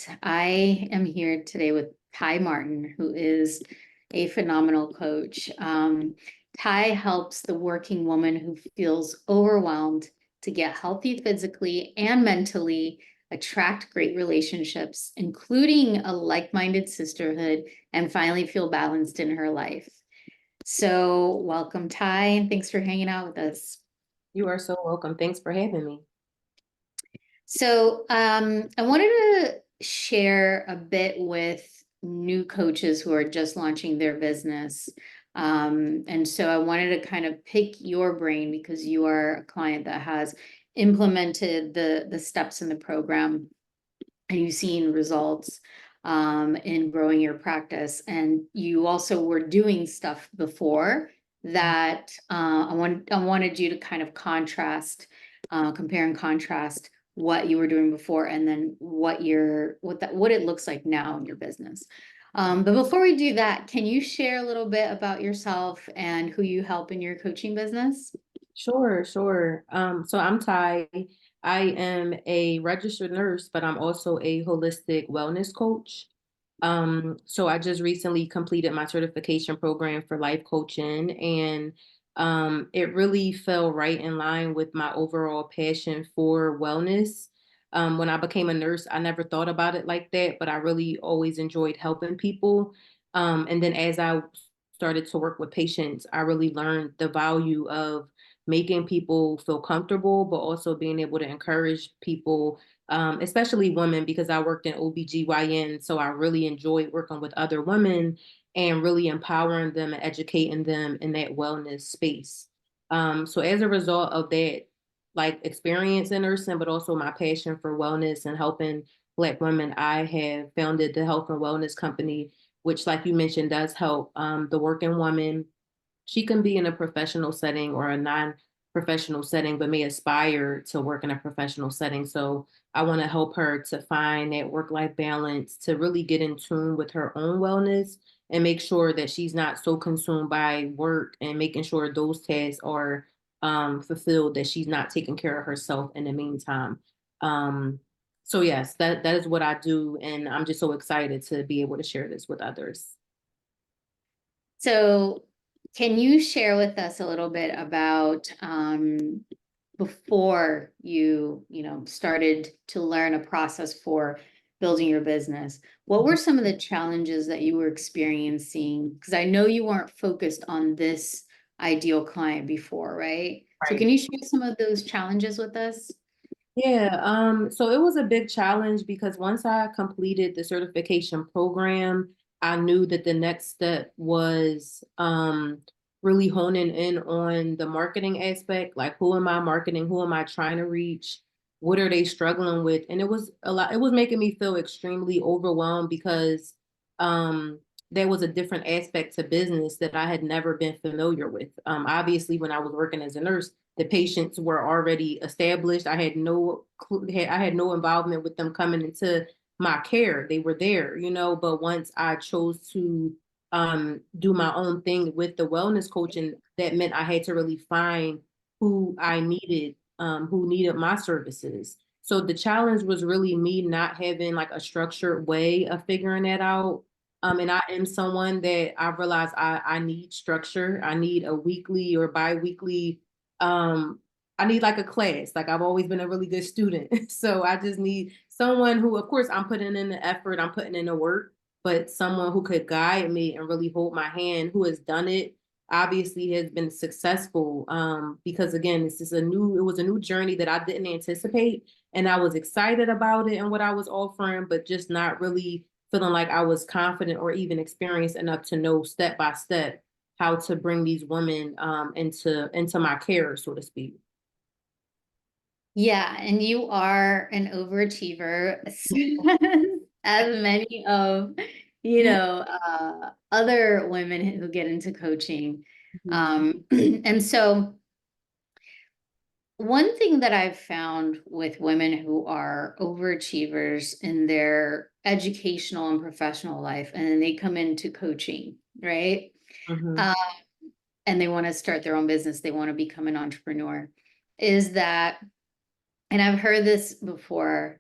Fidelis. I am here today with Ty Martin, who is a phenomenal coach. Ty helps the working woman who feels overwhelmed to get healthy physically and mentally, attract great relationships, including a like-minded sisterhood, and finally feel balanced in her life. So welcome, Ty, and thanks for hanging out with us. You are so welcome. Thanks for having me. So I wanted to share a bit with new coaches who are just launching their business. And so I wanted to kind of pick your brain because you are a client that has implemented the steps in the program and you've seen results in growing your practice. And you also were doing stuff before that I wanted you to kind of compare and contrast what you were doing before and then what it looks like now in your business. But before we do that, can you share a little bit about yourself and who you help in your coaching business? Sure, sure. So I'm Ty. I am a registered nurse, but I'm also a holistic wellness coach. So I just recently completed my certification program for life coaching, and it really fell right in line with my overall passion for wellness. When I became a nurse, I never thought about it like that, but I really always enjoyed helping people. And then as I started to work with patients, I really learned the value of making people feel comfortable, but also being able to encourage people, especially women, because I worked in OBGYN. So I really enjoyed working with other women and really empowering them and educating them in that wellness space. So as a result of that, like experience in nursing, but also my passion for wellness and helping Black women, I have founded the Health and Wellness Company, which, like you mentioned, does help the working woman. She can be in a professional setting or a non-professional setting, but may aspire to work in a professional setting. So I want to help her to find that work-life balance, to really get in tune with her own wellness and make sure that she's not so consumed by work and making sure those tasks are fulfilled, that she's not taking care of herself in the meantime. Um, so yes, that is what I do, and I'm just so excited to be able to share this with others. So can you share with us a little bit about before you started to learn a process for building your business? What were some of the challenges that you were experiencing? Because I know you weren't focused on this ideal client before, right? So Right. can you share some of those challenges with us? Yeah, so it was a big challenge because once I completed the certification program, I knew that the next step was really honing in on the marketing aspect, like who am I marketing, who am I trying to reach, what are they struggling with? And it was a lot, it was making me feel extremely overwhelmed because um there was a different aspect to business that I had never been familiar with. Obviously, when I was working as a nurse, the patients were already established. I had no involvement with them coming into my care. They were there, but once I chose to do my own thing with the wellness coaching, that meant I had to really find who I needed, who needed my services. So the challenge was really me not having like a structured way of figuring that out. And I am someone that I realize I need structure. I need a weekly or bi-weekly, um, I need like a class. Like I've always been a really good student. So I just need someone who, of course, I'm putting in the effort, I'm putting in the work, but someone who could guide me and really hold my hand, who has done it, obviously has been successful. Because again, it was a new journey that I didn't anticipate. And I was excited about it and what I was offering, but just not really feeling like I was confident or even experienced enough to know step by step how to bring these women into my care, so to speak. Yeah, and you are an overachiever, as many of, other women who get into coaching. Mhm. And so one thing that I've found with women who are overachievers in their educational and professional life, and then they come into coaching, right? Mhm. Um, and they want to start their own business, they want to become an entrepreneur, is that, and I've heard this before,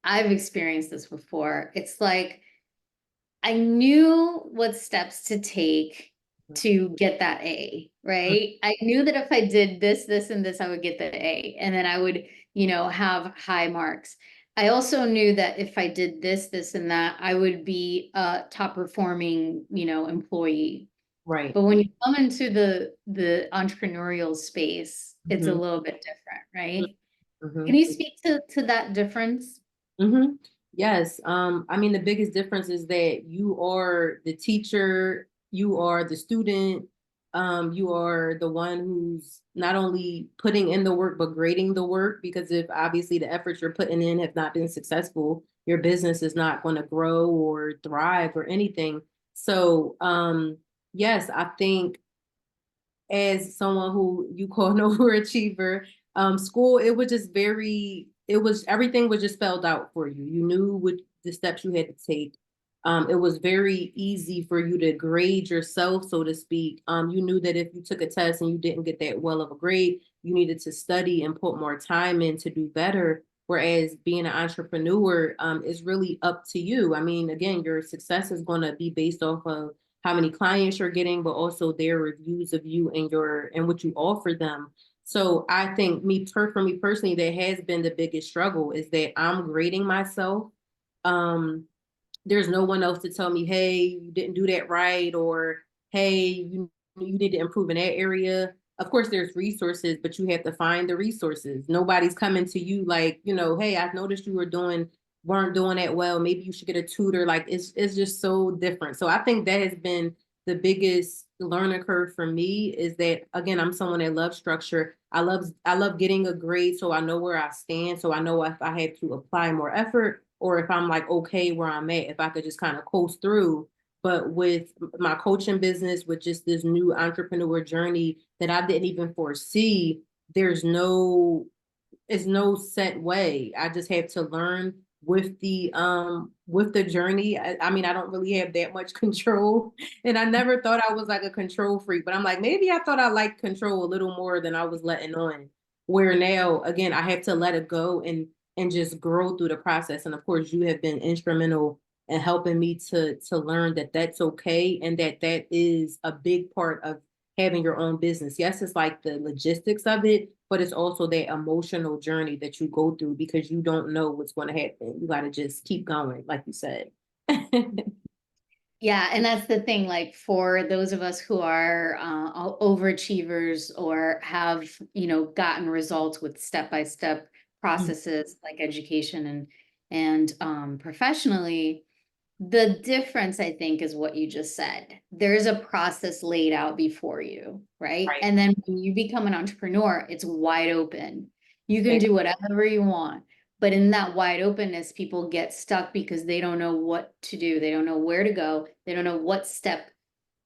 I've experienced this before. It's like I knew what steps to take to get that A, right? I knew that if I did this, this, and this, I would get the A, and then I would, have high marks. I also knew that if I did this, this, and that, I would be a top performing, employee. Right. But when you come into the entrepreneurial space, it's a Mm-hmm. little bit different, right? Can Mm-hmm. you speak to that difference? Mm-hmm. Yes. I mean, the biggest difference is that you are the teacher, you are the student, you are the one who's not only putting in the work, but grading the work, because if obviously the efforts you're putting in have not been successful, your business is not going to grow or thrive or anything. So, yes, I think as someone who you call an overachiever, school, it was just it was everything was just spelled out for you. You knew what the steps you had to take. It was very easy for you to grade yourself, so to speak. You knew that if you took a test and you didn't get that well of a grade, you needed to study and put more time in to do better. Whereas being an entrepreneur, is really up to you. I mean, again, your success is going to be based off of how many clients you're getting, but also their reviews of you and what you offer them. So I think for me personally, that has been the biggest struggle is that I'm grading myself. Um, there's no one else to tell me, hey, you didn't do that right, or hey, you need to improve in that area. Of course, there's resources, but you have to find the resources. Nobody's coming to you like, hey, I've noticed you weren't doing that well. Maybe you should get a tutor. Like it's just so different. So I think that has been the biggest learning curve for me is that again, I'm someone that loves structure. I love getting a grade so I know where I stand. So I know if I have to apply more effort or if I'm like okay where I'm at, if I could just kind of coast through. But with my coaching business, with just this new entrepreneur journey that I didn't even foresee, there's no it's no set way. I just have to learn with the journey. I mean, I don't really have that much control. And I never thought I was like a control freak, but I'm like, maybe I thought I liked control a little more than I was letting on. Where now, again, I have to let it go and just grow through the process. And of course, you have been instrumental in helping me to learn that that's okay and that that is a big part of having your own business. Yes, it's like the logistics of it, but it's also that emotional journey that you go through because you don't know what's going to happen. You got to just keep going, like you said. Yeah, and that's the thing, like for those of us who are overachievers or have, gotten results with step-by-step processes like education and professionally, the difference, I think, is what you just said. There's a process laid out before you, right? Right. And then when you become an entrepreneur, it's wide open. You can Yeah. do whatever you want. But in that wide openness, people get stuck because they don't know what to do. They don't know where to go. They don't know what step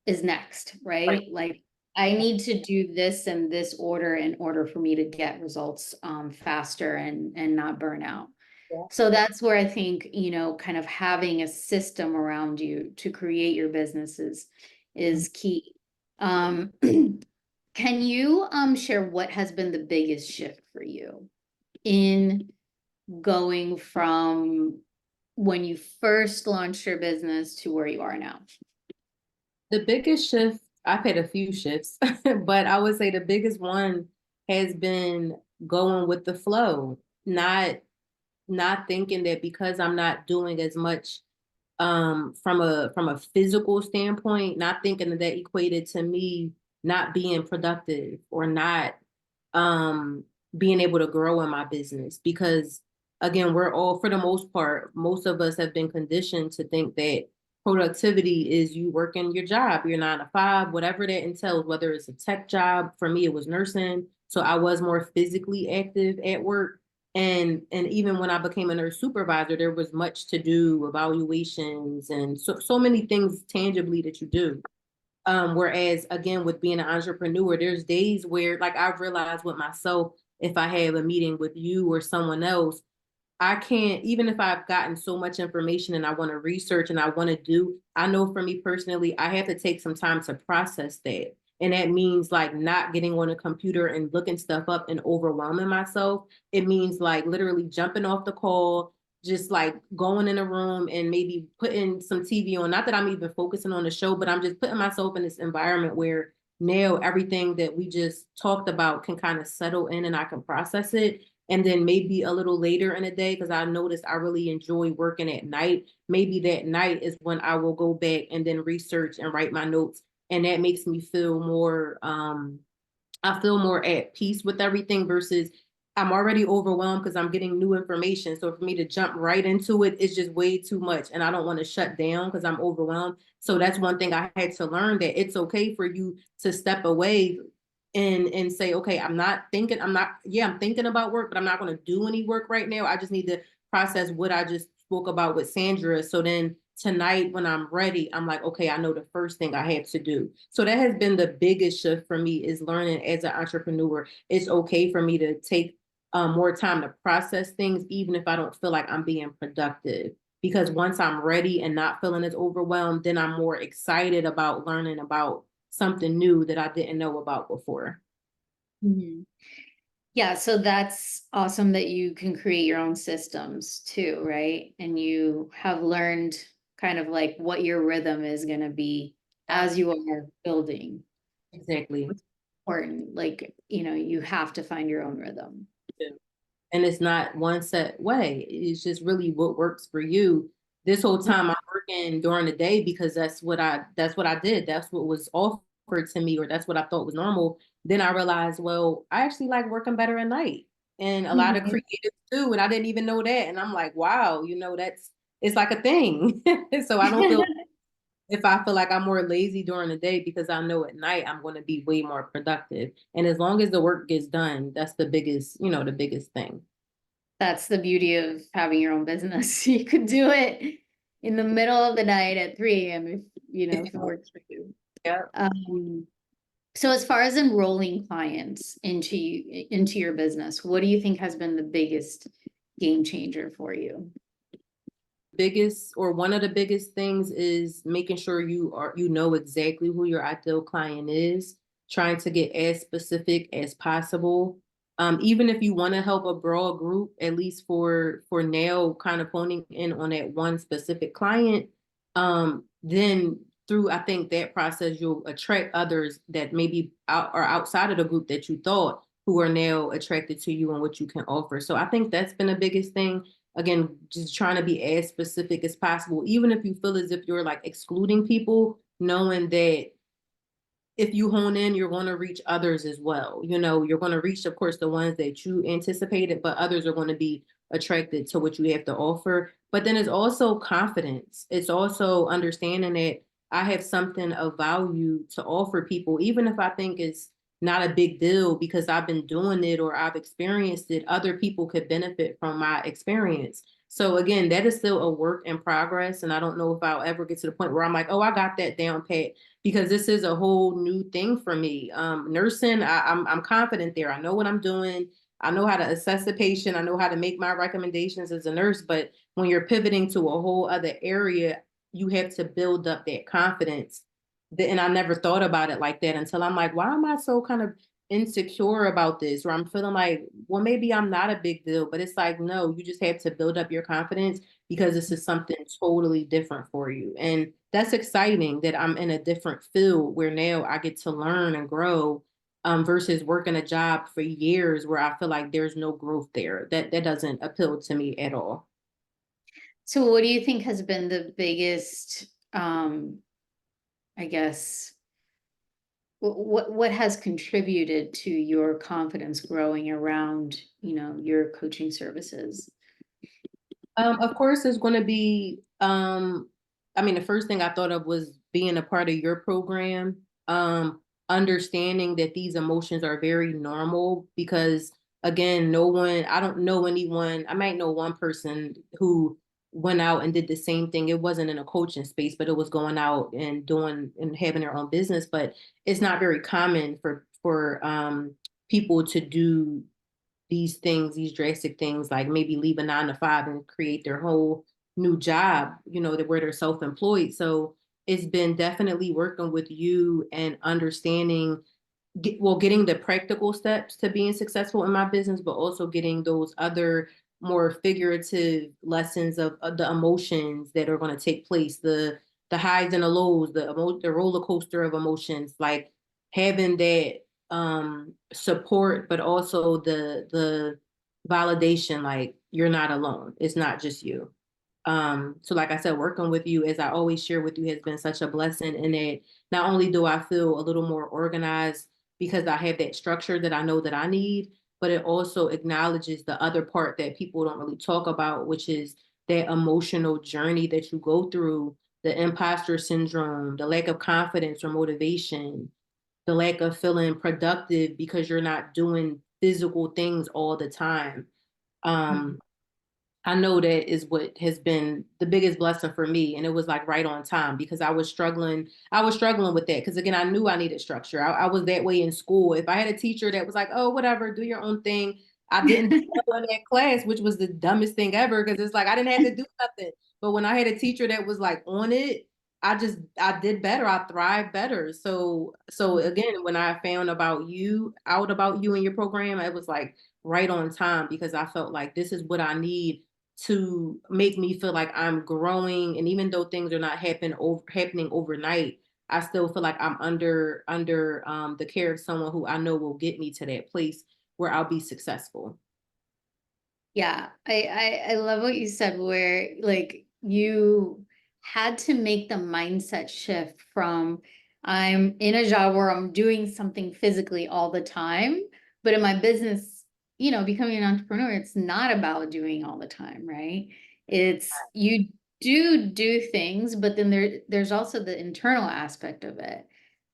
is next, Right. right? Like I need to do this in this order in order for me to get results faster and not burn out. Yeah. So that's where I think, kind of having a system around you to create your businesses is key. Um, can you share what has been the biggest shift for you in going from when you first launched your business to where you are now? The biggest shift, I've had a few shifts, but I would say the biggest one has been going with the flow, not thinking that because I'm not doing as much from a physical standpoint, not thinking that that equated to me not being productive or not um being able to grow in my business because again we're all for the most part most of us have been conditioned to think that productivity is you working your job your 9 to 5 whatever that entails whether it's a tech job for me it was nursing so I was more physically active at work and even when I became a nurse supervisor there was much to do evaluations and so many things tangibly that you do whereas again, with being an entrepreneur, there's days where like I've realized with myself, if I have a meeting with you or someone else, I can't, even if I've gotten so much information and I want to research and I want to do, I know for me personally, I have to take some time to process that. And that means like not getting on a computer and looking stuff up and overwhelming myself. It means like literally jumping off the call, just like going in a room and maybe putting some TV on. Not that I'm even focusing on the show, but I'm just putting myself in this environment where now everything that we just talked about can kind of settle in and I can process it. And then maybe a little later in the day, because I noticed I really enjoy working at night. Maybe that night is when I will go back and then research and write my notes. And that makes me feel more I feel more at peace with everything versus I'm already overwhelmed because I'm getting new information. So for me to jump right into it is just way too much. And I don't want to shut down because I'm overwhelmed. So that's one thing I had to learn, that it's okay for you to step away and say, okay, I'm thinking about work, but I'm not going to do any work right now. I just need to process what I just spoke about with Sandra. So then tonight when I'm ready, I'm like, okay, I know the first thing I have to do. So that has been the biggest shift for me, is learning as an entrepreneur. It's okay for me to take more time to process things, even if I don't feel like I'm being productive. Because once I'm ready and not feeling as overwhelmed, then I'm more excited about learning about something new that I didn't know about before. Mhm. Yeah, so that's awesome that you can create your own systems too, right? And you have learned kind of like what your rhythm is going to be as you are building. Exactly. It's important. Like, you know, you have to find your own rhythm. And it's not one set way. It's just really what works for you. This whole time I'm working during the day because that's what I did. That's what was offered to me, or that's what I thought was normal. Then I realized, well, I actually like working better at night. And a lot of Mhm. creatives do, and I didn't even know that. And I'm like, wow, it's like a thing. So I don't feel, if I feel like I'm more lazy during the day, because I know at night I'm going to be way more productive. And as long as the work gets done, that's the biggest thing. That's the beauty of having your own business. You could do it in the middle of the night at 3 a.m. if, you know, if it works for you. Yeah. Um, so as far as enrolling clients into your business, what do you think has been the biggest game changer for you? Biggest, or one of the biggest things, is making sure you know exactly who your ideal client is, trying to get as specific as possible. Even if you want to help a broad group, at least for now, kind of honing in on that one specific client, then through, I think, that process, you'll attract others that maybe are outside of the group that you thought, who are now attracted to you and what you can offer. So I think that's been the biggest thing. Again, just trying to be as specific as possible, even if you feel as if you're like excluding people, knowing that if you hone in, you're going to reach others as well. You're going to reach, of course, the ones that you anticipated, but others are going to be attracted to what you have to offer. But then it's also confidence. It's also understanding that I have something of value to offer people, even if I think it's not a big deal because I've been doing it or I've experienced it. Other people could benefit from my experience. So again, that is still a work in progress. And I don't know if I'll ever get to the point where I'm like, oh, I got that down pat, because this is a whole new thing for me. Nursing, I'm confident there. I know what I'm doing. I know how to assess a patient. I know how to make my recommendations as a nurse. But when you're pivoting to a whole other area, you have to build up that confidence. And I never thought about it like that until I'm like, why am I so kind of insecure about this? Or I'm feeling like, well, maybe I'm not a big deal. But it's like, no, you just have to build up your confidence because this is something totally different for you. And that's exciting that I'm in a different field where now I get to learn and grow, versus working a job for years where I feel like there's no growth there. That doesn't appeal to me at all. So what do you think has been the biggest, I guess, what has contributed to your confidence growing around, you know, your coaching services? Of course, there's going to be, I mean, the first thing I thought of was being a part of your program, understanding that these emotions are very normal because, again, I don't know anyone, I might know one person who went out and did the same thing. It wasn't in a coaching space, but it was going out and doing and having their own business. But it's not very common for people to do these things, these drastic things, like maybe leave a 9 to 5 and create their whole new job, where they're self-employed. So it's been definitely working with you and understanding, getting the practical steps to being successful in my business, but also getting those other more figurative lessons of the emotions that are going to take place, the highs and the lows, the roller coaster of emotions, like having that support, but also the validation, like you're not alone. It's not just you. So like I said, working with you, as I always share with you, has been such a blessing in that not only do I feel a little more organized because I have that structure that I know that I need, but it also acknowledges the other part that people don't really talk about, which is that emotional journey that you go through, the imposter syndrome, the lack of confidence or motivation, the lack of feeling productive because you're not doing physical things all the time. Mhm. Um, I know that is what has been the biggest blessing for me. And it was like right on time because I was struggling with that. Cause again, I knew I needed structure. I was that way in school. If I had a teacher that was like, oh, whatever, do your own thing. I didn't do well in that class, which was the dumbest thing ever. Cause it's like, I didn't have to do nothing. But when I had a teacher that was like on it, I did better. I thrived better. So again, when I found out about you and your program, it was like right on time because I felt like this is what I need to make me feel like I'm growing. And even though things are not happening overnight, I still feel like I'm under the care of someone who I know will get me to that place where I'll be successful. Yeah, I love what you said where like you had to make the mindset shift from I'm in a job where I'm doing something physically all the time, but in my business, becoming an entrepreneur, it's not about doing all the time, right? It's you do things, but then there's also the internal aspect of it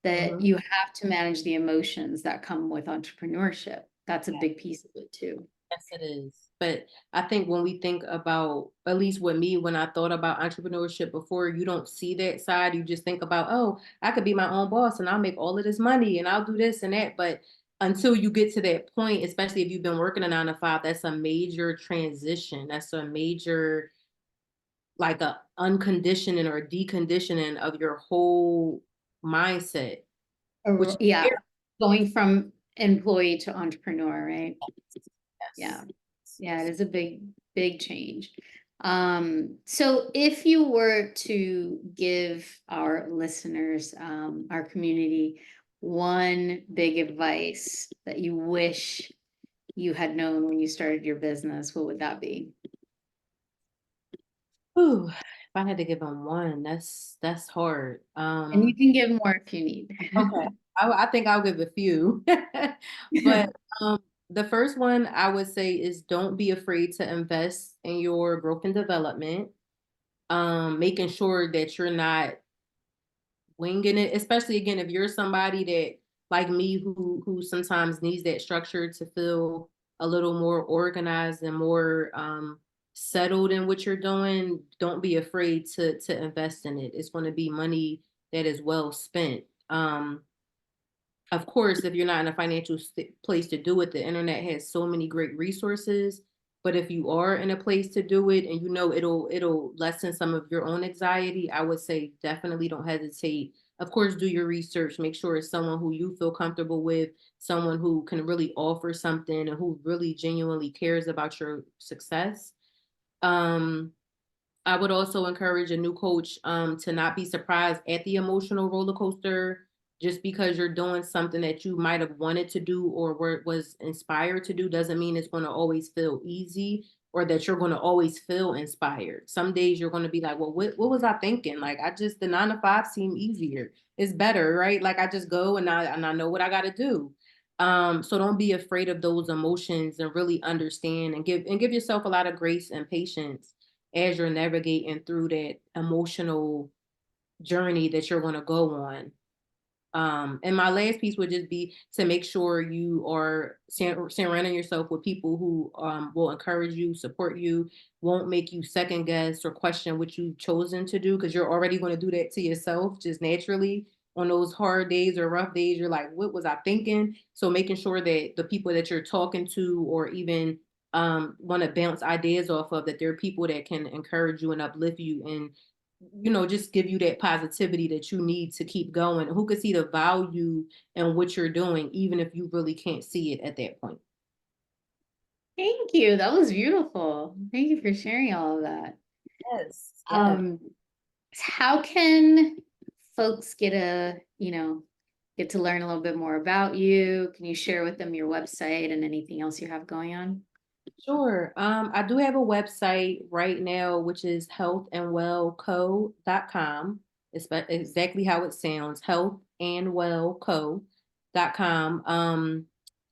that Mhm. you have to manage the emotions that come with entrepreneurship. That's a big piece of it too. Yes, it is. But I think when we think about, at least with me, when I thought about entrepreneurship before, you don't see that side. You just think about, oh, I could be my own boss and I'll make all of this money and I'll do this and that. But until you get to that point, especially if you've been working a 9 to 5, that's a major transition. That's a major, like a unconditioning or deconditioning of your whole mindset, which Yeah, going from employee to entrepreneur, right? Yeah. yes. Yeah, it is a big change. So if you were to give our listeners, our community, one big advice that you wish you had known when you started your business, what would that be? Ooh, if I had to give them one, that's hard. And you can give more if you need. Okay. I think I'll give a few. But the first one I would say is don't be afraid to invest in your growth and development. Making sure that you're not winging it, especially again, if you're somebody that like me who sometimes needs that structure to feel a little more organized and more settled in what you're doing, don't be afraid to invest in it. It's going to be money that is well spent. Of course, if you're not in a financial place to do it, the internet has so many great resources. But if you are in a place to do it and you know it'll lessen some of your own anxiety, I would say definitely don't hesitate. Of course, do your research. Make sure it's someone who you feel comfortable with, someone who can really offer something and who really genuinely cares about your success. Um, I would also encourage a new coach to not be surprised at the emotional roller coaster just because you're doing something that you might have wanted to do or was inspired to do doesn't mean it's going to always feel easy or that you're going to always feel inspired. Some days you're going to be like, well, what was I thinking? Like the 9 to 5 seem easier. It's better, right? Like I just go and I know what I got to do. So don't be afraid of those emotions and really understand and give yourself a lot of grace and patience as you're navigating through that emotional journey that you're going to go on. And my last piece would just be to make sure you are surrounding yourself with people who will encourage you, support you, won't make you second guess or question what you've chosen to do because you're already going to do that to yourself just naturally. On those hard days or rough days, you're like, what was I thinking? So making sure that the people that you're talking to or even want to bounce ideas off of, that there are people that can encourage you and uplift you and just give you that positivity that you need to keep going, who could see the value in what you're doing, even if you really can't see it at that point. Thank you. That was beautiful. Thank you for sharing all of that. Yes, yes. Um, how can folks get to learn a little bit more about you? Can you share with them your website and anything else you have going on? Sure. I do have a website right now, which is healthandwellco.com. It's exactly how it sounds, healthandwellco.com.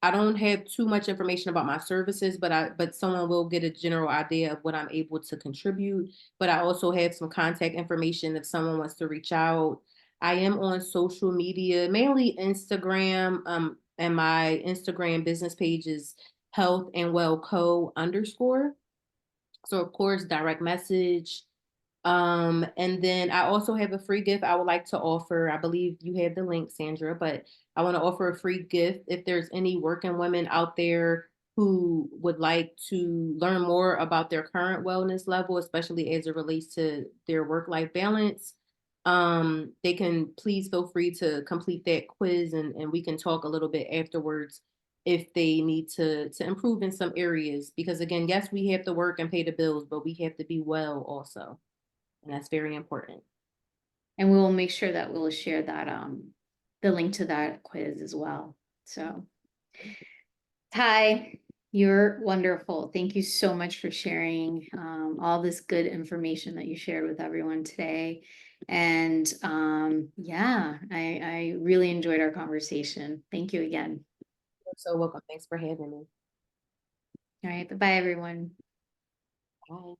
I don't have too much information about my services, but someone will get a general idea of what I'm able to contribute. But I also have some contact information if someone wants to reach out. I am on social media, mainly Instagram, and my Instagram business page is health and well co underscore. So of course, direct message. And then I also have a free gift I would like to offer. I believe you have the link, Sandra, but I want to offer a free gift if there's any working women out there who would like to learn more about their current wellness level, especially as it relates to their work-life balance. They can please feel free to complete that quiz and we can talk a little bit afterwards if they need to improve in some areas. Because again, yes, we have to work and pay the bills, but we have to be well also. And that's very important. And we will make sure that we'll share that the link to that quiz as well. So Ty, you're wonderful. Thank you so much for sharing all this good information that you shared with everyone today. And yeah, I really enjoyed our conversation. Thank you again. You're so welcome. Thanks for having me. All right, bye-bye, everyone. Bye.